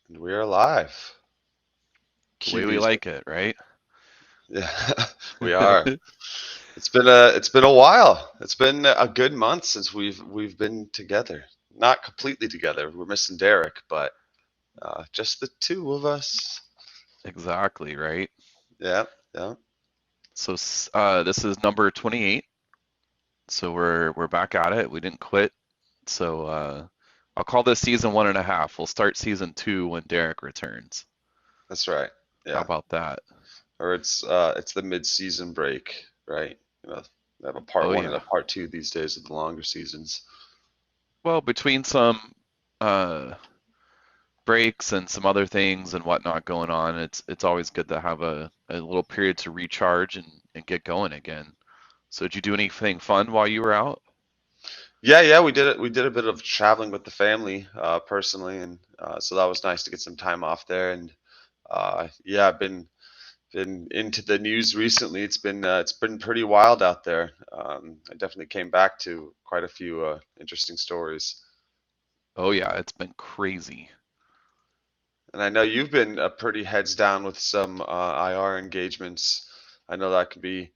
And we are live. The way Cue we music. like it, right? Yeah, we are. It's been a while. It's been a good month since we've been together. Not completely together. We're missing Derek, but just the two of us. Exactly, right? Yeah, yeah. So this is number 28. So we're back at it. We didn't quit. So I'll call this season one and a half. We'll start season two when Derek returns. That's right. How Yeah. about that? Or it's the mid-season break, right? They have a part Oh one and a yeah. part two these days of the longer seasons. Well, between some uh breaks and some other things and whatnot going on, it's always good to have a little period to recharge and get going again. So did you do anything fun while you were out? Yeah, yeah, we did it. We did a bit of traveling with the family, personally, and so that was nice to get some time off there. And yeah, I've been into the news recently. It's been pretty wild out there. I definitely came back to quite a few interesting stories, Oh yeah, it's been crazy. and I know you've been pretty heads down with some IR engagements. I know that can be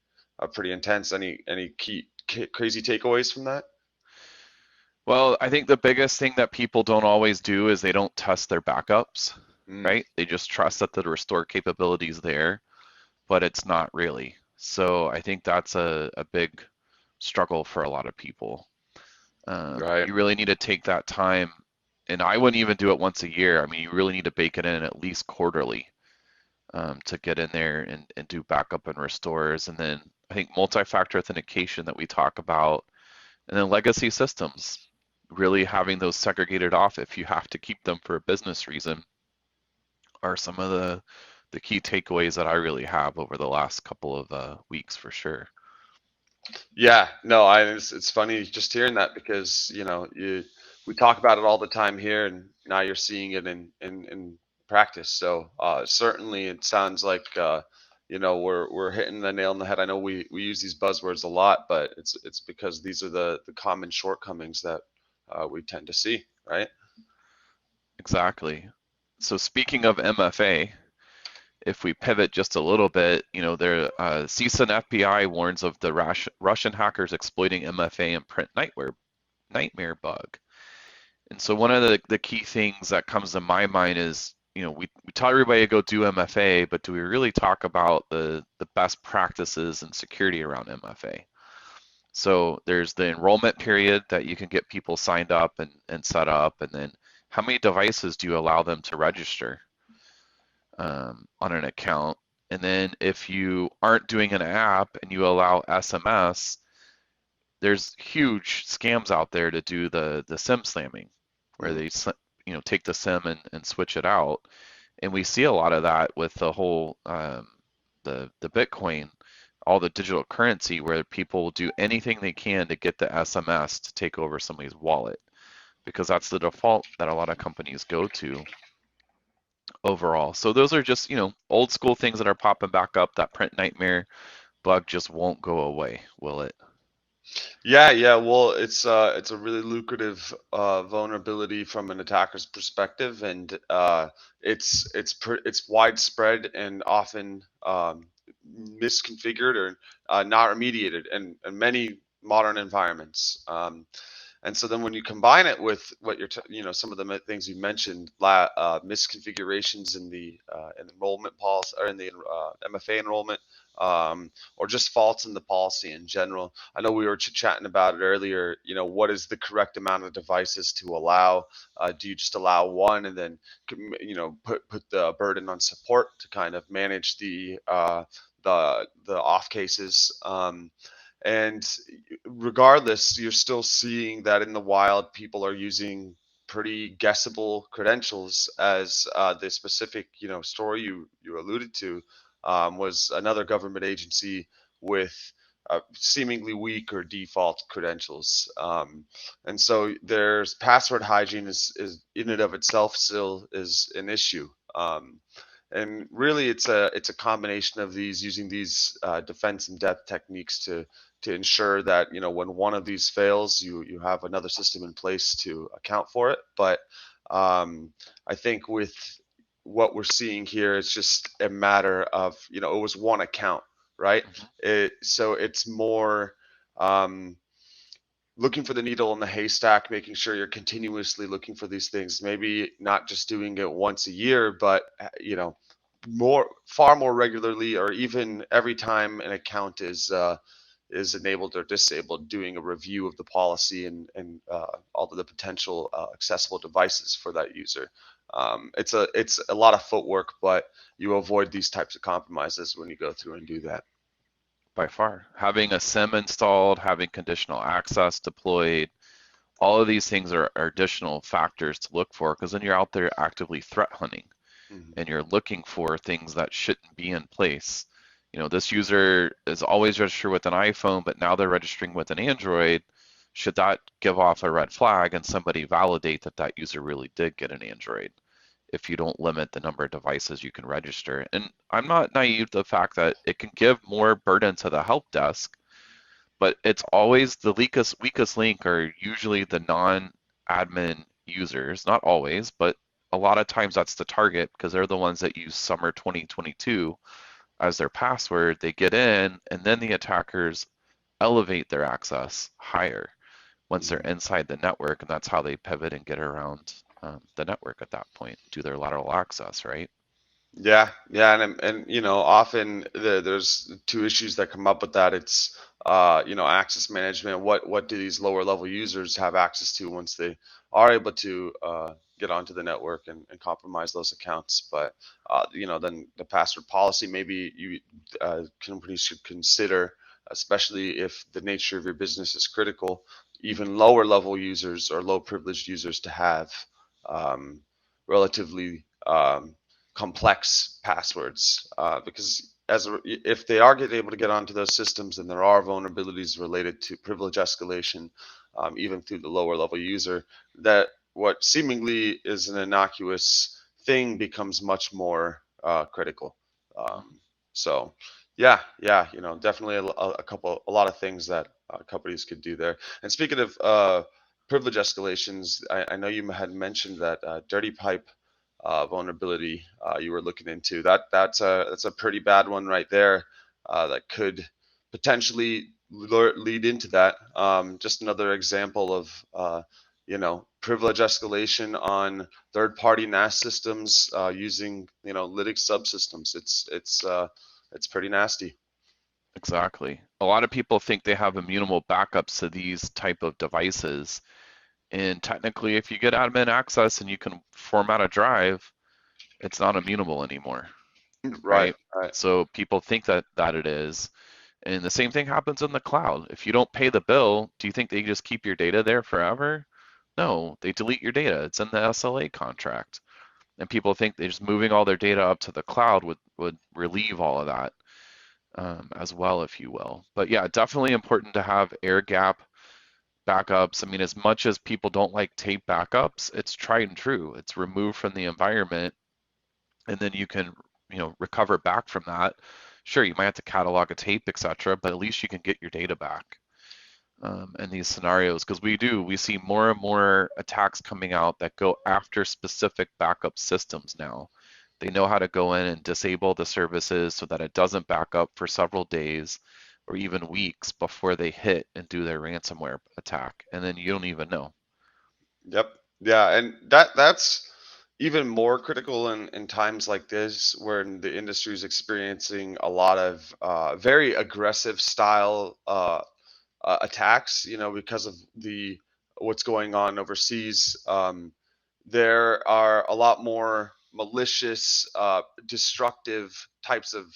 pretty intense. Any crazy takeaways from that? Well, I think the biggest thing that people don't always do is they don't test their backups, Mm, right? They just trust that the restore capability is there, but it's not really. So I think that's a big struggle for a lot of people. right. You really need to take that time, and I wouldn't even do it once a year. I mean, you really need to bake it in at least quarterly to get in there and do backup and restores. And then I think multi-factor authentication that we talk about, and then legacy systems, really having those segregated off if you have to keep them for a business reason are some of the key takeaways that I really have over the last couple of weeks for sure. Yeah, no, it's funny just hearing that because we talk about it all the time here, and now you're seeing it in practice. So certainly, it sounds like we're hitting the nail on the head. I know we use these buzzwords a lot, but it's because these are the common shortcomings that we tend to see, right? Exactly. So speaking of MFA, if we pivot just a little bit, CISA and FBI warns of the Russian hackers exploiting MFA and print nightmare bug. And so one of the key things that comes to my mind is, we tell everybody to go do MFA, but do we really talk about the best practices and security around MFA? So there's the enrollment period that you can get people signed up and set up, and then how many devices do you allow them to register on an account? And then if you aren't doing an app and you allow SMS, there's huge scams out there to do the SIM slamming, where Mm, they take the SIM and switch it out, and we see a lot of that with the whole the Bitcoin, all the digital currency, where people will do anything they can to get the SMS to take over somebody's wallet, because that's the default that a lot of companies go to overall. So those are just old school things that are popping back up. That print nightmare bug just won't go away, will it? yeah, yeah. Well, it's a really lucrative vulnerability from an attacker's perspective, and it's widespread and often misconfigured or not remediated in many modern environments. And so then when you combine it with what some of the things you mentioned, misconfigurations in the enrollment policy or in the MFA enrollment, or just faults in the policy in general. I know we were chatting about it earlier. What is the correct amount of devices to allow? Do you just allow one and then put the burden on support to kind of manage the off cases? And regardless, you're still seeing that in the wild, people are using pretty guessable credentials, as the specific story you alluded to was another government agency with seemingly weak or default credentials. And so there's password hygiene is in and of itself still is an issue. And really, it's a combination of these using these defense in depth techniques to ensure that when one of these fails, you have another system in place to account for it. But I think with what we're seeing here, it's just a matter of, it was one account, right? Mhm. So it's more um, looking for the needle in the haystack, making sure you're continuously looking for these things. Maybe not just doing it once a year, but far more regularly, or even every time an account is enabled or disabled, doing a review of the policy and all of the potential accessible devices for that user. It's a lot of footwork, but you avoid these types of compromises when you go through and do that. By far. Having a SIM installed, having conditional access deployed, all of these things are additional factors to look for because then you're out there actively threat hunting Mhm. and you're looking for things that shouldn't be in place. This user is always registered with an iPhone, but now they're registering with an Android. Should that give off a red flag and somebody validate that that user really did get an Android if you don't limit the number of devices you can register? And I'm not naive to the fact that it can give more burden to the help desk, but it's always the weakest link are usually the non-admin users. Not always, but a lot of times that's the target because they're the ones that use summer 2022 as their password. They get in, and then the attackers elevate their access higher once they're Mhm. inside the network, and that's how they pivot and get around the network at that point, do their lateral access, right? Yeah, yeah, and often there's two issues that come up with that. It's access management. What do these lower level users have access to once they are able to get onto the network and compromise those accounts? But then the password policy, maybe companies should consider, especially if the nature of your business is critical, even lower level users or low privileged users to have um, relatively complex passwords, because if they are able to get onto those systems, and there are vulnerabilities related to privilege escalation, even through the lower level user, that what seemingly is an innocuous thing becomes much more critical. Um, so yeah, yeah, definitely a lot of things that companies could do there. And speaking of privilege escalations, I know you had mentioned that dirty pipe vulnerability you were looking into. That's a pretty bad one right there. That could potentially lead into that. Just another example of privilege escalation on third-party NAS systems using Linux subsystems. It's pretty nasty. Exactly. A lot of people think they have immutable backups to these type of devices, and technically, if you get admin access and you can format a drive, it's not immutable anymore, Right, right? right. So people think that it is. And the same thing happens in the cloud. If you don't pay the bill, do you think they just keep your data there forever? No, they delete your data. It's in the SLA contract. And people think they just moving all their data up to the cloud would relieve all of that as well, if you will. But yeah, definitely important to have air gap backups. I mean, as much as people don't like tape backups, it's tried and true. It's removed from the environment, and then you can, recover back from that. Sure, you might have to catalog a tape, etc., but at least you can get your data back in these scenarios because we see more and more attacks coming out that go after specific backup systems now. They know how to go in and disable the services so that it doesn't back up for several days or even weeks before they hit and do their ransomware attack, and then you don't even know. Yep. Yeah, and that's even more critical in times like this, when the industry is experiencing a lot of very aggressive style attacks. Because of the what's going on overseas. There are a lot more malicious, destructive types of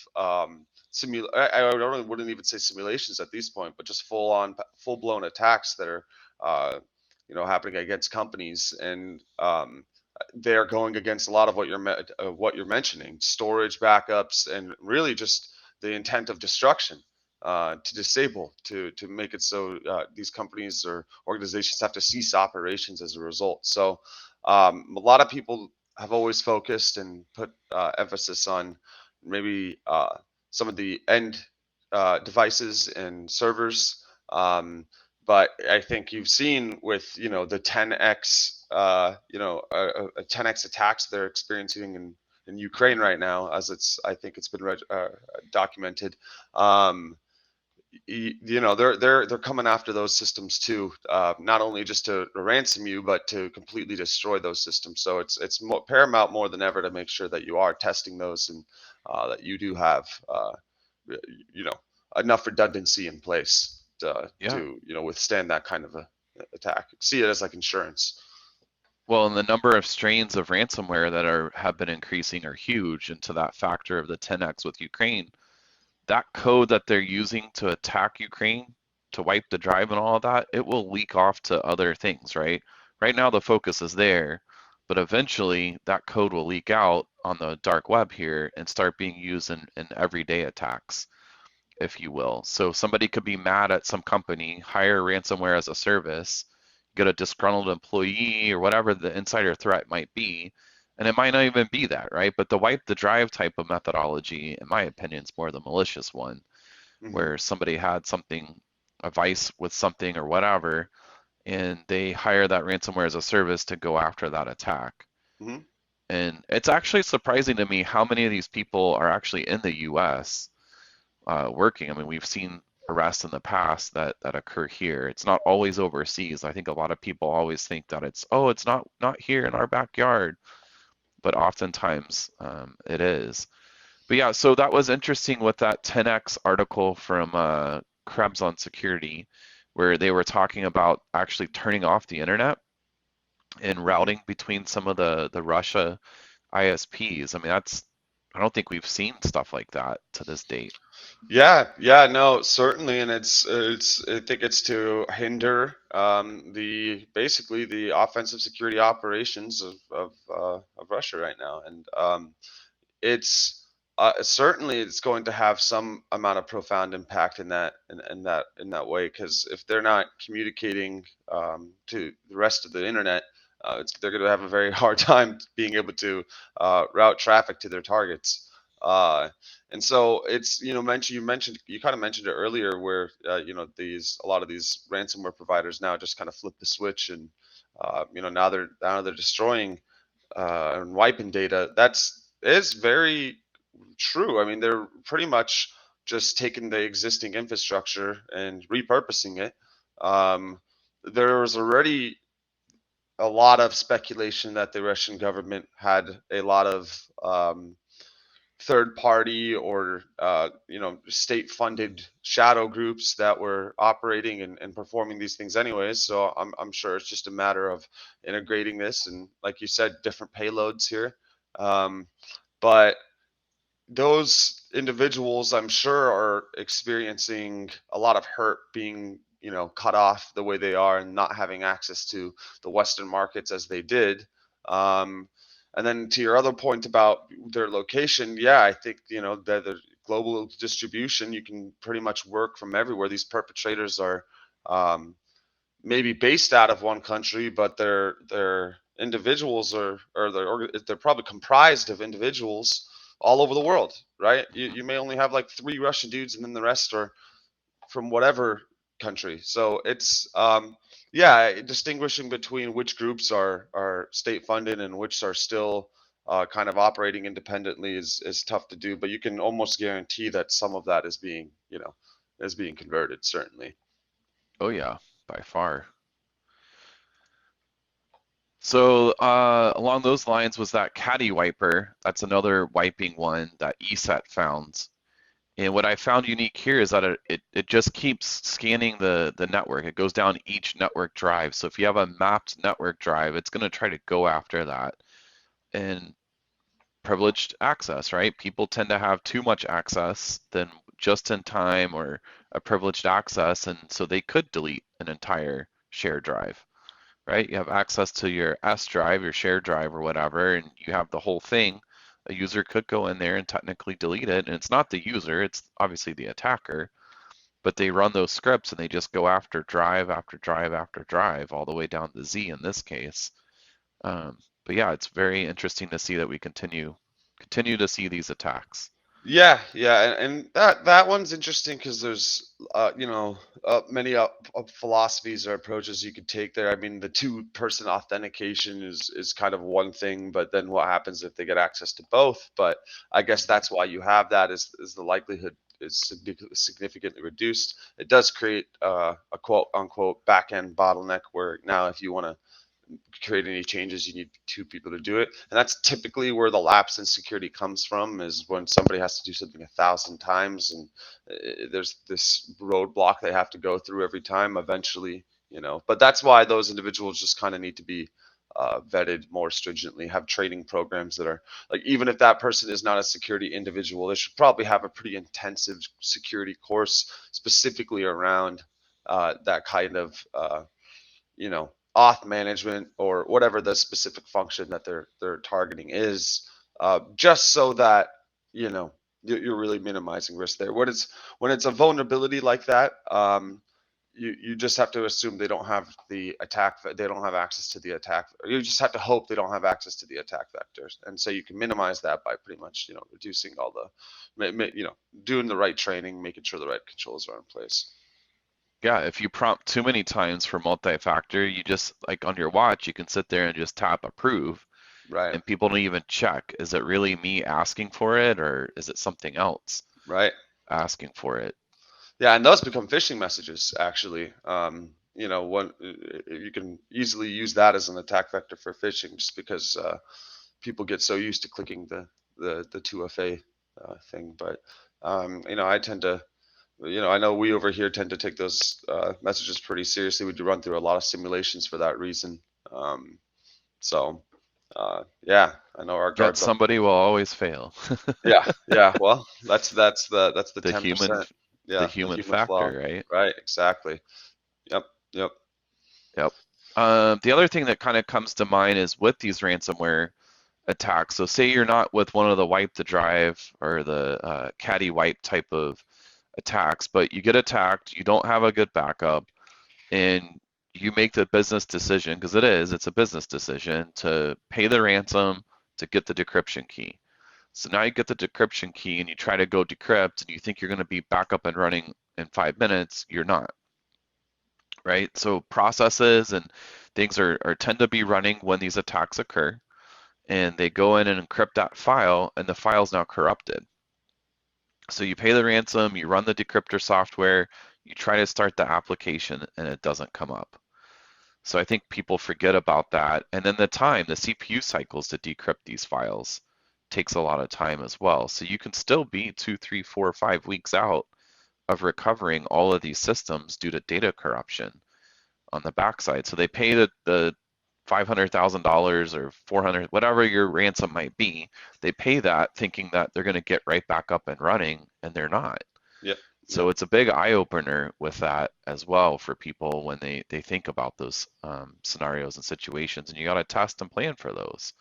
wouldn't even say simulations at this point, but just full blown attacks that are uh, happening against companies, and they're going against a lot of what you're mentioning, storage backups, and really just the intent of destruction, to disable, to make it so these companies or organizations have to cease operations as a result. So a lot of people have always focused and put emphasis on maybe some of the end devices and servers. but I think you've seen with the 10x a 10x attacks they're experiencing in Ukraine right now, as I think it's been documented. Um, they're coming after those systems too, not only just to ransom you, but to completely destroy those systems. So it's paramount more than ever to make sure that you are testing those, and that you do have you know enough redundancy in place Yeah. to withstand that kind of a attack. See it as like insurance. Well, and the number of strains of ransomware that have been increasing are huge, and to that factor of the 10x with Ukraine, that code that they're using to attack Ukraine, to wipe the drive and all of that, it will leak off to other things, right? Right now the focus is there, but eventually that code will leak out on the dark web here and start being used in everyday attacks, if you will. So somebody could be mad at some company, hire ransomware as a service, get a disgruntled employee or whatever the insider threat might be, and it might not even be that, right? But the wipe the drive type of methodology, in my opinion, is more the malicious one, Hmm. where somebody had something, a vice with something or whatever, and they hire that ransomware as a service to go after that attack. Hmm. And it's actually surprising to me how many of these people are actually in the US working. I mean, we've seen arrests in the past that occur here. It's not always overseas. I think a lot of people always think that it's not here in our backyard, but oftentimes it is. But yeah, so that was interesting with that 10x article from Krebs on Security, where they were talking about actually turning off the internet and Hmm. routing between some of the Russia ISPs. I mean, I don't think we've seen stuff like that to this date. Yeah, yeah, no, certainly, and it's I think it's to hinder the basically the offensive security operations of Russia right now, and it's certainly it's going to have some amount of profound impact in that way, because if they're not communicating to the rest of the internet, they're going to have a very hard time being able to route traffic to their targets. Uh, and so it's you kind of mentioned it earlier, where a lot of these ransomware providers now just kind of flip the switch, and now they're destroying and wiping data. That's is very true. I mean, they're pretty much just taking the existing infrastructure and repurposing it. There was already a lot of speculation that the Russian government had a lot of third party or state funded shadow groups that were operating and performing these things anyways. So I'm sure it's just a matter of integrating this, and like you said, different payloads here. Um, but those individuals, I'm sure, are experiencing a lot of hurt being, cut off the way they are and not having access to the Western markets as they did. Um, and then to your other point about their location, yeah, I think, that the global distribution, you can pretty much work from everywhere. These perpetrators are um, maybe based out of one country, but they're individuals, or they're probably comprised of individuals all over the world, right? You may only have like three Russian dudes, and then the rest are from whatever country. So it's yeah, distinguishing between which groups are state funded and which are still kind of operating independently is tough to do, but you can almost guarantee that some of that is being converted, certainly. Oh yeah, by far. So along those lines was that caddy wiper. That's another wiping one that ESET found. And what I found unique here is that it just keeps scanning the network. It goes down each network drive. So if you have a mapped network drive, it's going to try to go after that. And privileged access, right? People tend to have too much access than just in time or a privileged access. And so they could delete an entire shared drive, right? You have access to your S drive, your shared drive or whatever, and you have the whole thing. A user could go in there and technically delete it. And it's not the user, it's obviously the attacker, but they run those scripts and they just go after drive after drive after drive, all the way down to Z in this case. But yeah, it's very interesting to see that we continue to see these attacks. Yeah, and that one's interesting because there's many philosophies or approaches you could take there. I mean, the two-person authentication is kind of one thing, but then what happens if they get access to both? But I guess Mhm. that's why you have that is the likelihood is significantly reduced. It does create a quote unquote back end bottleneck where now if you want to create any changes, you need two people to do it. And that's typically where the lapse in security comes from, is when somebody has to do something 1,000 times and there's this roadblock they have to go through every time eventually, but that's why those individuals just kind of need to be vetted more stringently, have training programs that are like, even if that person is not a security individual, they should probably have a pretty intensive security course specifically around that kind of auth management or whatever the specific function that they're targeting is, just so that you know you're really minimizing risk there. When it's a vulnerability like that, you just have to assume they don't have the attack, they don't have access to the attack. You just have to hope they don't have access to the attack vectors, and so you can minimize that by pretty much reducing all doing the right training, making sure the right controls are in place. Yeah, if you prompt too many times for multi-factor, you just like on your watch, you can sit there and just tap approve, Right. and people don't even check. Is it really me asking for it, or is it something else Right. asking for it? Yeah, and those become phishing messages actually. You can easily use that as an attack vector for phishing, just because people get so used to clicking the 2FA thing. But I tend to, I know we over here tend to take those messages pretty seriously. We do run through a lot of simulations for that reason. Um, yeah, I know our Yet guards up. somebody will always fail. Yeah, yeah. Well, that's the The human 10%. the Yeah, the human human flaw. factor, right? Right, exactly. Yep, yep. Yep. The other thing that kind of comes to mind is with these ransomware attacks. So say you're not with one of the wipe the drive or the caddy wipe type of attacks, but you get attacked, you don't have a good backup, and you make the business decision, because it's a business decision to pay the ransom to get the decryption key. So now you get the decryption key and you try to go decrypt and you think you're going to be back up and running in 5 minutes. You're not, right? So processes and things are tend to be running when these attacks occur, and they go in and encrypt that file, and the file's now corrupted. So you pay the ransom, you run the decryptor software, you try to start the application, and it doesn't come up. So I think people forget about that. And then the CPU cycles to decrypt these files takes a lot of time as well. So you can still be 2, 3, 4, 5 weeks out of recovering all of these systems due to data corruption on the backside. So they pay the $500,000 or 400, whatever your ransom might be. They pay that thinking that they're going to get right back up and running, and they're not. Yep, So yep. it's a big eye opener with that as well for people when they think about those scenarios and situations, and you got to test and plan for those.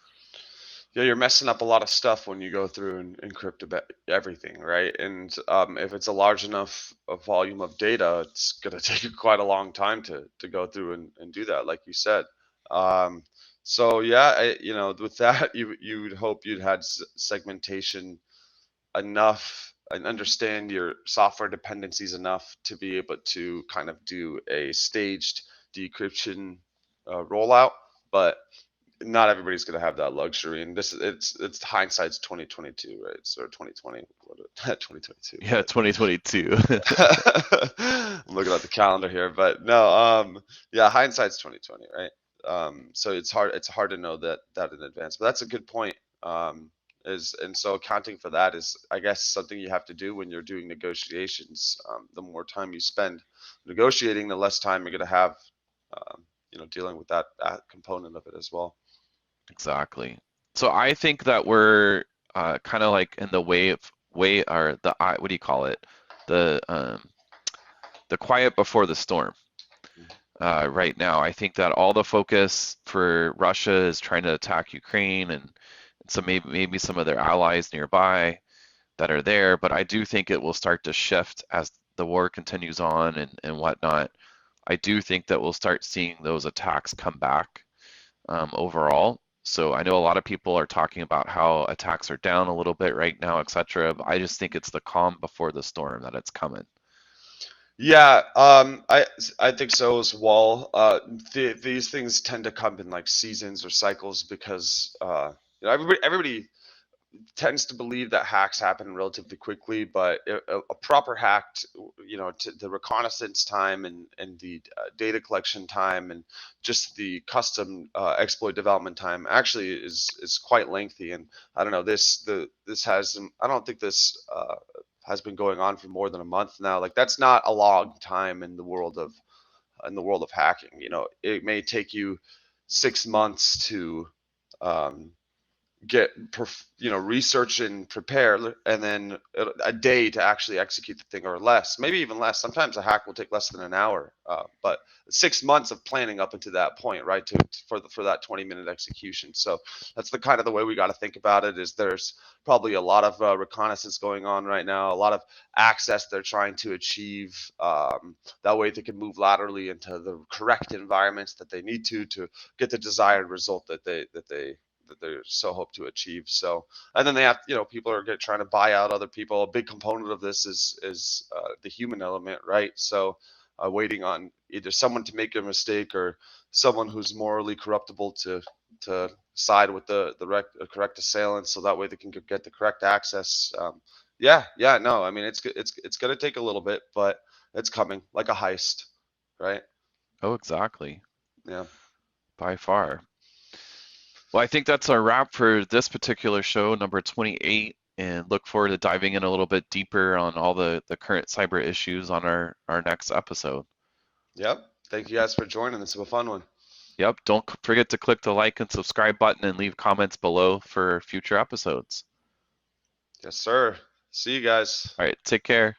Yeah, you're messing up a lot of stuff when you go through and encrypt everything, right? And if it's a large enough volume of data, it's gonna take you quite a long time to go through and do that, like you said. Um, so yeah, with that, you would hope you'd had segmentation enough and understand your software dependencies enough to be able to kind of do a staged decryption rollout, but not everybody's going to have that luxury. And it's hindsight's 2022, right? So 2020, 2022, Yeah, but 2022. I'm looking at the calendar here, but no, yeah, hindsight's 2020, right? So it's hard to know that in advance, but that's a good point. And so accounting for that is, I guess, something you have to do when you're doing negotiations. The more time you spend negotiating, the less time you're going to have, dealing with that component of it as well. Exactly. So I think that we're kind of like in the way or what do you call it? The quiet before the storm. Right now, I think that all the focus for Russia is trying to attack Ukraine and some maybe some of their allies nearby that are there, but I do think it will start to shift as the war continues on and whatnot. I do think that we'll start seeing those attacks come back overall. So I know a lot of people are talking about how attacks are down a little bit right now, etc. But I just think it's the calm before the storm that it's coming. Yeah, I think so as well. These things tend to come in like seasons or cycles because everybody tends to believe that hacks happen relatively quickly, but a proper hack, to the reconnaissance time and the data collection time and just the custom exploit development time actually is quite lengthy. And I don't know, this has I don't think this has been going on for more than a month now. Like that's not a long time in the world of hacking. It may take you 6 months to um, get research and prepare, and then a day to actually execute the thing, or less, maybe even less. Sometimes a hack will take less than an hour, but 6 months of planning up into that point, right, for that 20-minute execution. So that's the kind of the way we got to think about it. Is there's probably a lot of reconnaissance going on right now, a lot of access they're trying to achieve, that way they can move laterally into the correct environments that they need to get the desired result that they so hope to achieve. So, and then they have, people are trying to buy out other people. A big component of this is the human element, right? So, waiting on either someone to make a mistake or someone who's morally corruptible to side with the correct assailant, so that way they can get the correct access. Yeah, no, I mean it's gonna take a little bit, but it's coming like a heist, right? Oh, exactly. Yeah. By far. Well, I think that's our wrap for this particular show, number 28, and look forward to diving in a little bit deeper on all the current cyber issues on our next episode. Yep. Thank you guys for joining. This was a fun one. Yep, don't forget to click the like and subscribe button and leave comments below for future episodes. Yes, sir. See you guys. All right, take care.